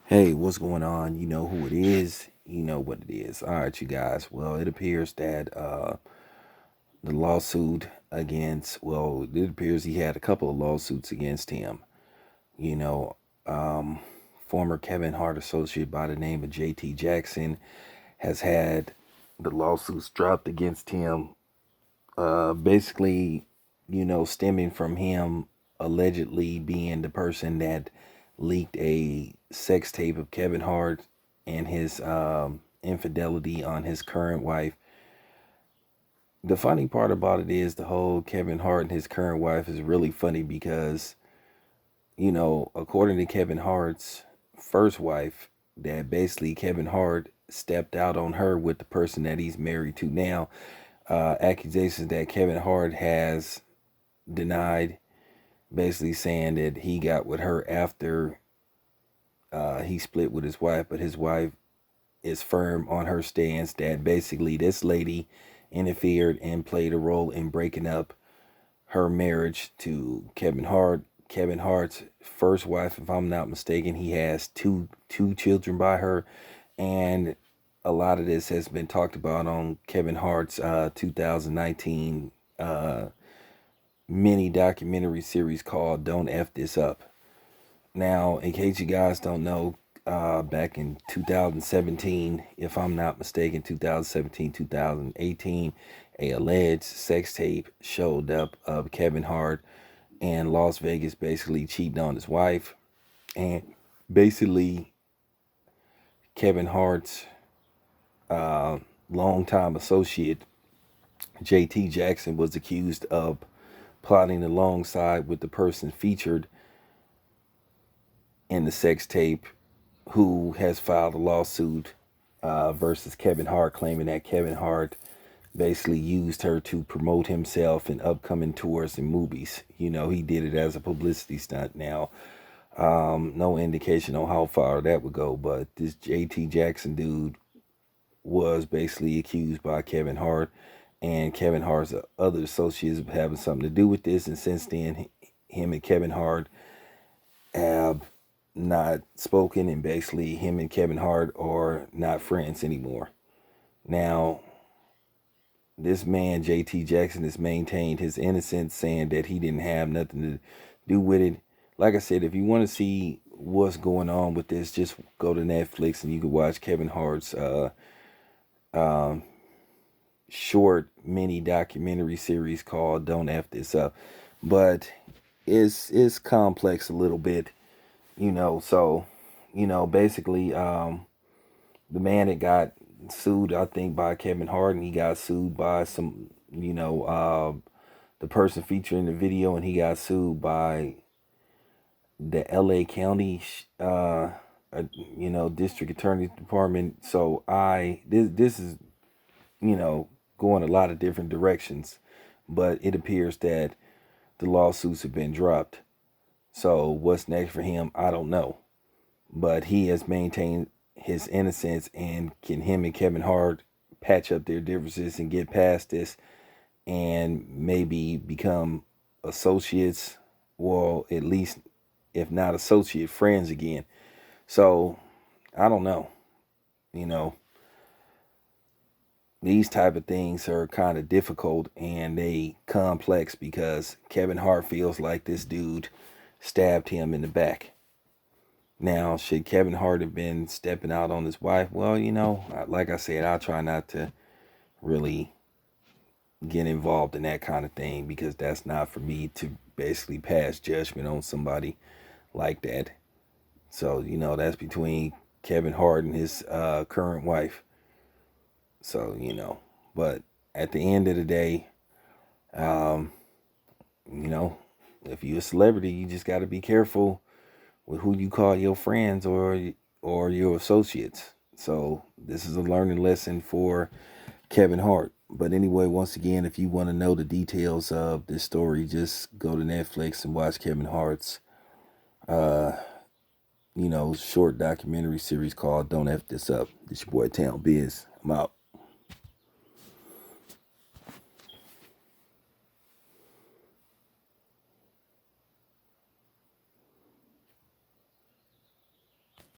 Hey, what's going on? You know who it is. You know what it is. All right, you guys. Well, it appears that the lawsuit it appears he had a couple of lawsuits against him. You know, um, former Kevin Hart Associate by the name of JT Jackson has had the lawsuits dropped against him. Basically, stemming from him allegedly being the person that leaked a sex tape of Kevin Hart and his infidelity on his current wife. The funny part about it is the whole Kevin Hart and his current wife is really funny because, according to Kevin Hart's first wife, that basically Kevin Hart stepped out on her with the person that he's married to now. Accusations that Kevin Hart has denied, basically saying that he got with her after he split with his wife, but his wife is firm on her stance that basically this lady interfered and played a role in breaking up her marriage to Kevin Hart. Kevin Hart's first wife, if I'm not mistaken, he has two children by her, and a lot of this has been talked about on Kevin Hart's 2019 mini documentary series called "Don't F This Up." Now, in case you guys don't know, back in 2017, if I'm not mistaken, 2017, 2018, a alleged sex tape showed up of Kevin Hart in Las Vegas basically cheating on his wife. And basically, Kevin Hart's uh, longtime associate, JT Jackson, was accused of plotting alongside with the person featured in the sex tape who has filed a lawsuit versus Kevin Hart, claiming that Kevin Hart basically used her to promote himself in upcoming tours and movies. He did it as a publicity stunt. Now, no indication on how far that would go, but this JT Jackson dude was basically accused by Kevin Hart and Kevin Hart's other associates of having something to do with this. And since then, him and Kevin Hart have not spoken, and basically him and Kevin Hart are not friends anymore. Now, this man, JT Jackson, has maintained his innocence, saying that he didn't have nothing to do with it. Like I said, if you want to see what's going on with this, just go to Netflix and you can watch Kevin Hart's um, short mini documentary series called "Don't F This Up." But it's complex a little bit, so basically the man that got sued, I think, by Kevin Hart, and he got sued by some, the person featuring the video, and he got sued by the LA County, District Attorney's Department. So this is, going a lot of different directions, but it appears that the lawsuits have been dropped. So what's next for him, I don't know. But he has maintained his innocence, and can him and Kevin Hart patch up their differences and get past this and maybe become associates, well, at least if not associate friends again. So I don't know. You know, these type of things are kind of difficult and they complex because Kevin Hart feels like this dude stabbed him in the back. Now, should Kevin Hart have been stepping out on his wife? Well, like I said, I try not to really get involved in that kind of thing because that's not for me to basically pass judgment on somebody like that. So, that's between Kevin Hart and his current wife. So, but at the end of the day, um, you know, if you're a celebrity, you just got to be careful with who you call your friends or your associates. So this is a learning lesson for Kevin Hart. But anyway, once again, if you want to know the details of this story, just go to Netflix and watch Kevin Hart's uh, short documentary series called "Don't F This Up." It's your boy Town Biz. I'm out.